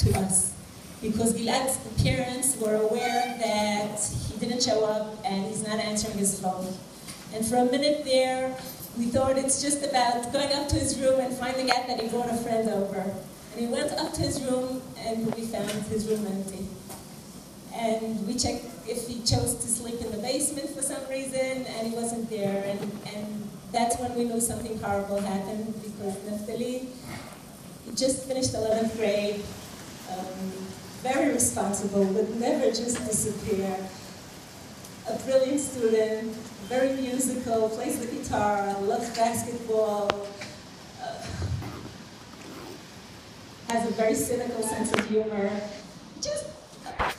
to us. Because Gilad's parents were aware that he didn't show up and he's not answering his phone. And for a minute there, we thought it's just about going up to his room and finding out that he brought a friend over. And he went up to his room and we found his room empty. And we checked if he chose to sleep in the basement for some reason, and he wasn't there. And that's when we knew something horrible happened, because Naftali, he just finished 11th grade, very responsible, would never just disappear. A brilliant student, very musical, plays the guitar, loves basketball, has a very cynical sense of humor. Just a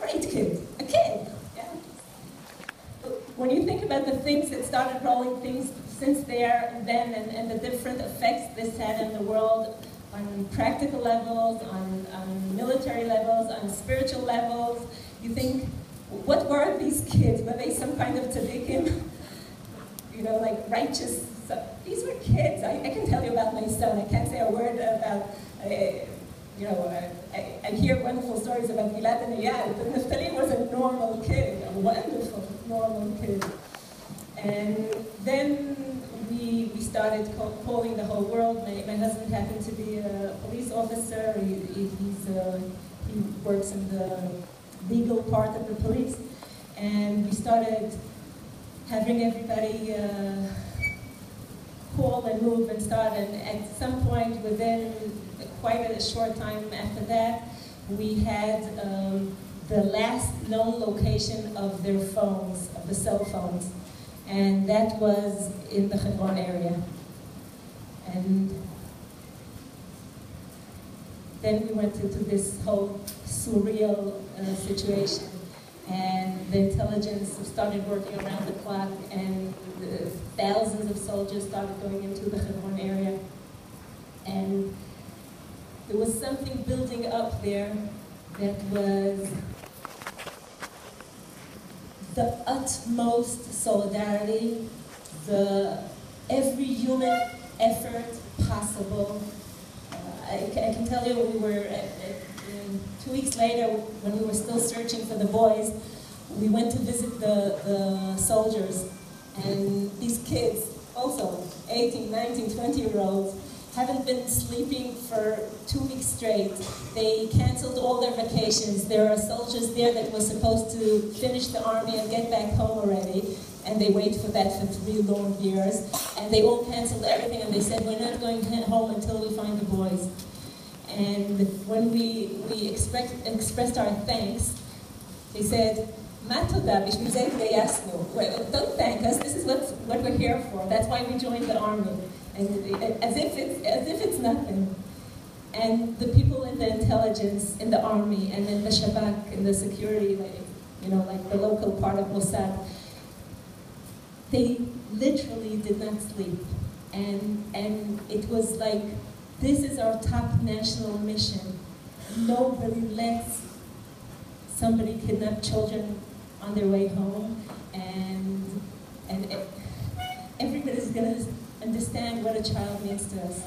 great kid, a kid. Yeah. When you think about the things that started rolling things since there and then, and the different effects this had in the world, on practical levels, on military levels, on spiritual levels, you think, what were these kids? Were they some kind of tzaddikim? You know, like righteous? These were kids. I can tell you about my son. I can't say a word about, I hear wonderful stories about Gilad and Eyal, but Naftali was a normal kid, a wonderful, normal kid. And then we started calling the whole world. My husband happened to be a police officer. He works in the legal part of the police. And we started having everybody call and move and start. And at some point, within quite a short time after that, we had the last known location of their phones, of the cell phones. And that was in the Hebron area. And then we went into this whole surreal situation. And the intelligence started working around the clock, and thousands of soldiers started going into the Hebron area. And there was something building up there that was the utmost solidarity, every human effort possible. I can tell you, we were 2 weeks later, when we were still searching for the boys, we went to visit the soldiers, and these kids, also 18, 19, 20-year-olds, haven't been sleeping for 2 weeks straight. They canceled all their vacations. There are soldiers there that were supposed to finish the army and get back home already, and they wait for that for 3 long years. And they all canceled everything, and they said, we're not going home until we find the boys. And when we expressed our thanks, they said, Ma toda, b'shvil zeh atgayasnu. Don't thank us, this is what we're here for. That's why we joined the army. And as if it's nothing. And the people in the intelligence, in the army, and in the Shabak, in the security, like the local part of Mossad, they literally did not sleep. And it was like, this is our top national mission. Nobody lets somebody kidnap children on their way home, and everybody's gonna understand what a child means to us.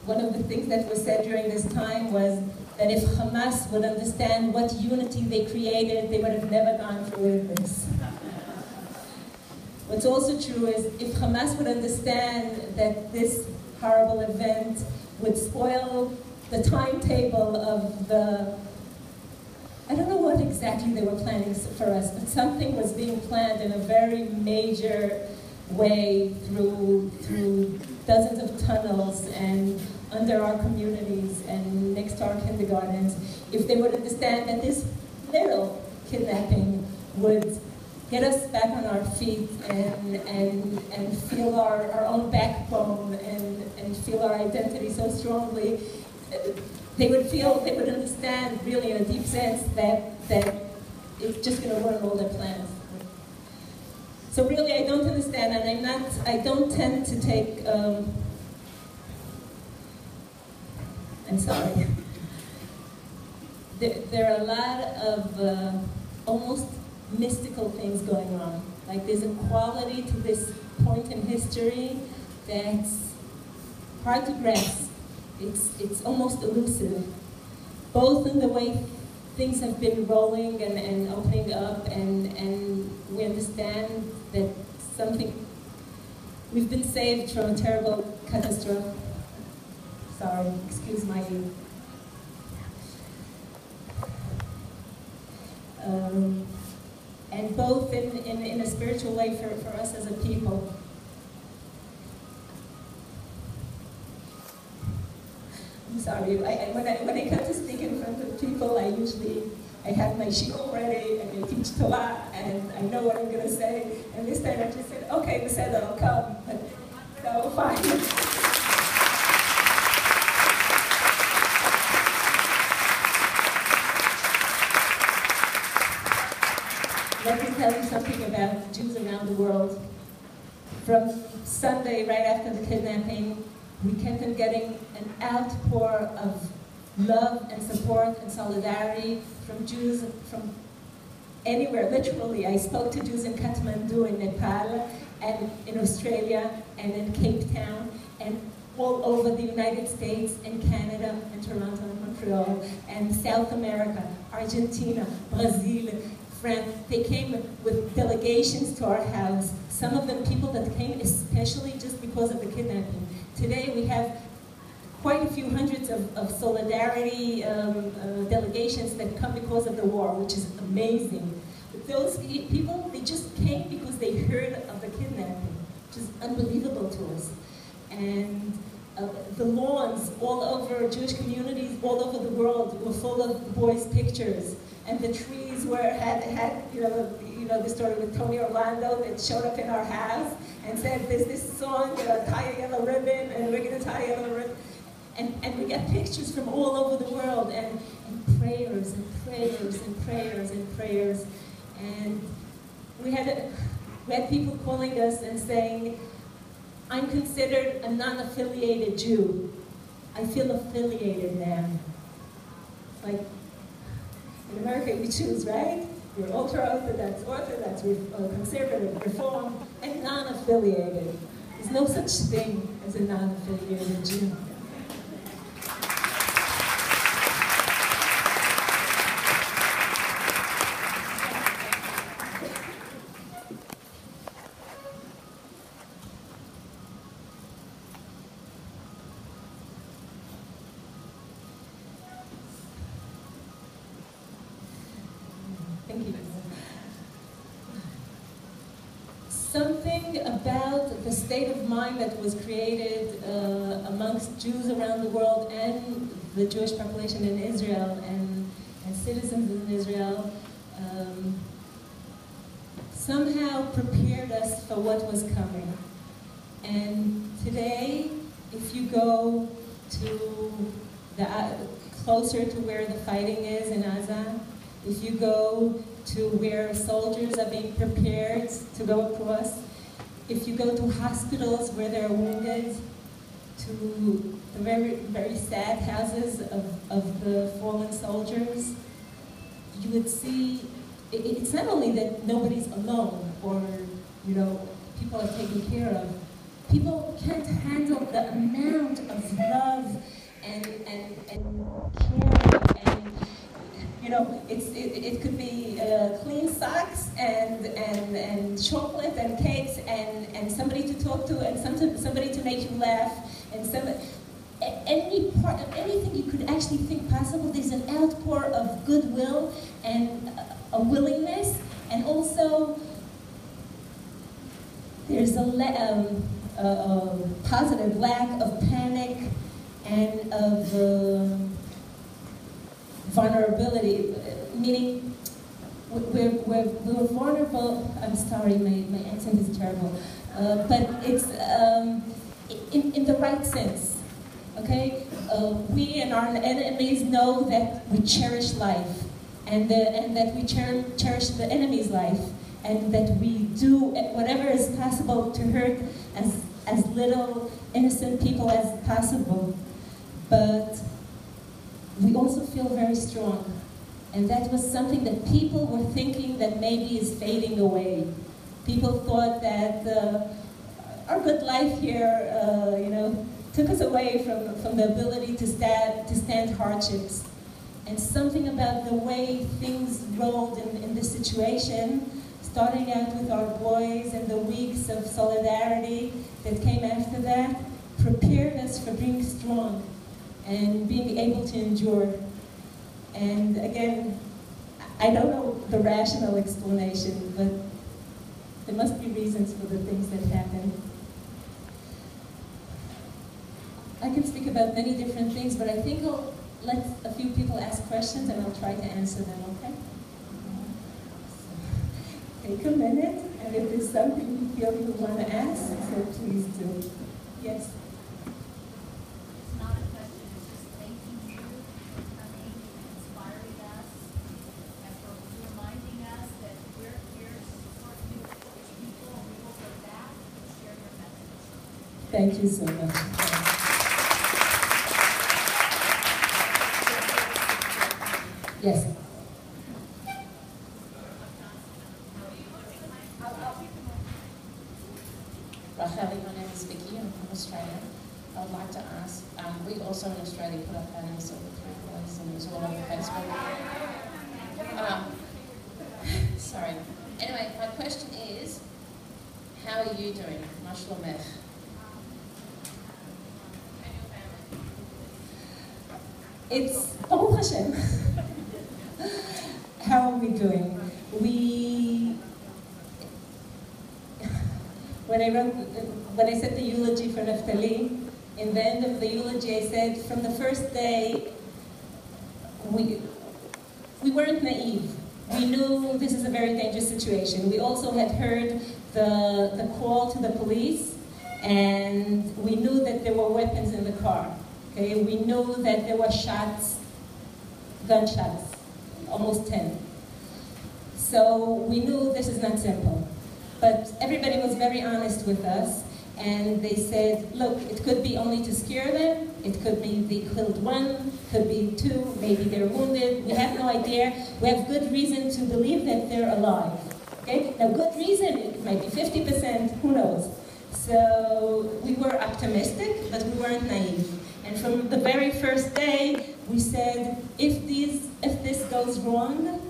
One of the things that was said during this time was that if Hamas would understand what unity they created, they would have never gone through with this. What's also true is if Hamas would understand that this horrible event would spoil the timetable of I don't know what exactly they were planning for us, but something was being planned in a very major way through dozens of tunnels and under our communities and next to our kindergartens. If they would understand that this little kidnapping would get us back on our feet and feel our own backbone and feel our identity so strongly, they would understand really in a deep sense that it's just going to ruin all their plans. So really I don't understand, and I don't tend to take, I'm sorry. There are a lot of almost mystical things going on. Like there's a quality to this point in history that's hard to grasp. It's almost elusive, both in the way things have been rolling and opening up, and we understand that we've been saved from a terrible catastrophe. Sorry, excuse my... and both in a spiritual way for us as a people. I'm sorry, when I come to speak in front of people, I have my shiur ready, and I teach Torah, and I know what I'm going to say, and this time I just said, okay, beseder, I'll come, but no, fine. Let me tell you something about Jews around the world. From Sunday, right after the kidnapping, we kept on getting an outpour of love and support and solidarity from Jews from anywhere, literally. I spoke to Jews in Kathmandu, in Nepal, and in Australia, and in Cape Town, and all over the United States, and Canada, and Toronto, and Montreal, and South America, Argentina, Brazil, France. They came with delegations to our house. Some of them people that came especially just because of the kidnapping. Today we have quite a few hundreds of solidarity delegations that come because of the war, which is amazing. But those people, they just came because they heard of the kidnapping, which is unbelievable to us. And the lawns all over Jewish communities all over the world were full of the boys' pictures, and the trees had you know the story with Tony Orlando that showed up in our house and said, "There's this song, tie a yellow ribbon, and we're going to tie a yellow ribbon." And we got pictures from all over the world, and prayers and prayers and prayers and prayers, and we had people calling us and saying, "I'm considered a non-affiliated Jew. I feel affiliated now." Like, in America we choose, right? You're ultra-Orthodox, conservative, Reform, and non-affiliated. There's no such thing as a non-affiliated Jew. Thank you. Something about the state of mind that was created amongst Jews around the world and the Jewish population in Israel and citizens in Israel somehow prepared us for what was coming. And today, if you go to closer to where the fighting is in Gaza, if you go to where soldiers are being prepared to go across, if you go to hospitals where they're wounded, to the very, very sad houses of the fallen soldiers, you would see, it's not only that nobody's alone or, people are taken care of. People can't handle the amount of love and care and, it could be clean socks and chocolate and cakes and somebody to talk to and somebody to make you laugh and any part of anything you could actually think possible. There's an outpour of goodwill and a willingness, and also there's a positive lack of panic and of vulnerability, meaning we're vulnerable. I'm sorry, my accent is terrible, but it's in the right sense. Okay, we and our enemies know that we cherish life, and that we cherish the enemy's life, and that we do whatever is possible to hurt as little innocent people as possible, but we also feel very strong. And that was something that people were thinking that maybe is fading away. People thought that our good life here, took us away from the ability to stand hardships. And something about the way things rolled in this situation, starting out with our boys and the weeks of solidarity that came after that, prepared us for being strong and being able to endure. And again, I don't know the rational explanation, but there must be reasons for the things that happened. I can speak about many different things, but I think I'll let a few people ask questions and I'll try to answer them, okay? So, take a minute, and if there's something you feel you want to ask, so please do. Yes? It's not a question, it's just thanking you for coming and inspiring us and for reminding us that we're here to support you as people, and we will go back and share your message. Thank you so much. Yes. Racheli, my name is Vicky. I'm from Australia. I would like to ask, we also in Australia put up banners of the 3 boys and it was all over Facebook. Sorry. Anyway, my question is, how are you doing? Mashlomech. It's Baruch Hashem. How are we doing? When I said the eulogy for Naftali, in the end of the eulogy I said, from the first day, we weren't naive. We knew this is a very dangerous situation. We also had heard the call to the police, and we knew that there were weapons in the car. Okay? We knew that there were shots, gunshots, almost 10. So we knew this is not simple. But everybody was very honest with us, and they said, look, it could be only to scare them, it could be they killed 1, could be 2, maybe they're wounded, we have no idea. We have good reason to believe that they're alive. Okay? Now good reason, it might be 50%, who knows? So we were optimistic, but we weren't naive. And from the very first day, we said, if this goes wrong,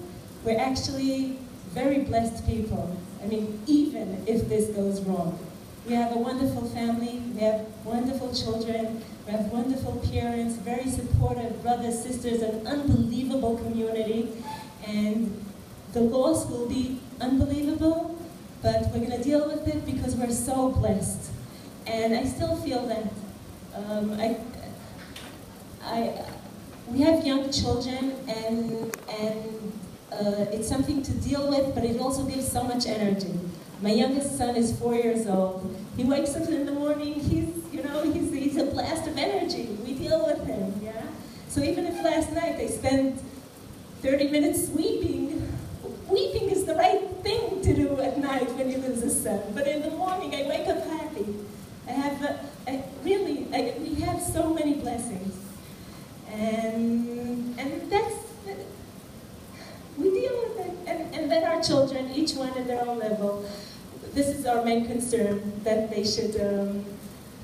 we're actually very blessed people. I mean, even if this goes wrong. We have a wonderful family, we have wonderful children, we have wonderful parents, very supportive brothers, sisters, an unbelievable community. And the loss will be unbelievable, but we're going to deal with it because we're so blessed. And I still feel that we have young children, and it's something to deal with, but it also gives so much energy. My youngest son is 4 years old. He wakes up in the morning, he's a blast of energy. We deal with him, yeah? So even if last night they spent 30 minutes weeping, weeping is the right thing to do at night when you lose a son. But in the morning, I wake up happy. We have so many blessings. And that's, we deal with it. And then our children, each one at their own level, this is our main concern, that they should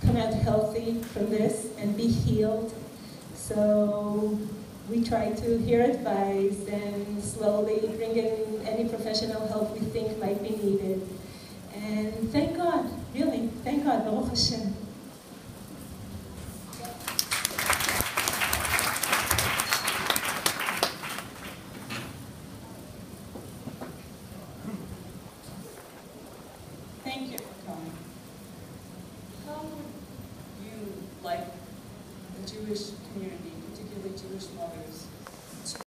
come out healthy from this and be healed. So we try to hear advice and slowly bring in any professional help we think might be needed. And thank God, really, thank God, Baruch Hashem. Thank you for coming. How would you like the Jewish community, particularly Jewish mothers,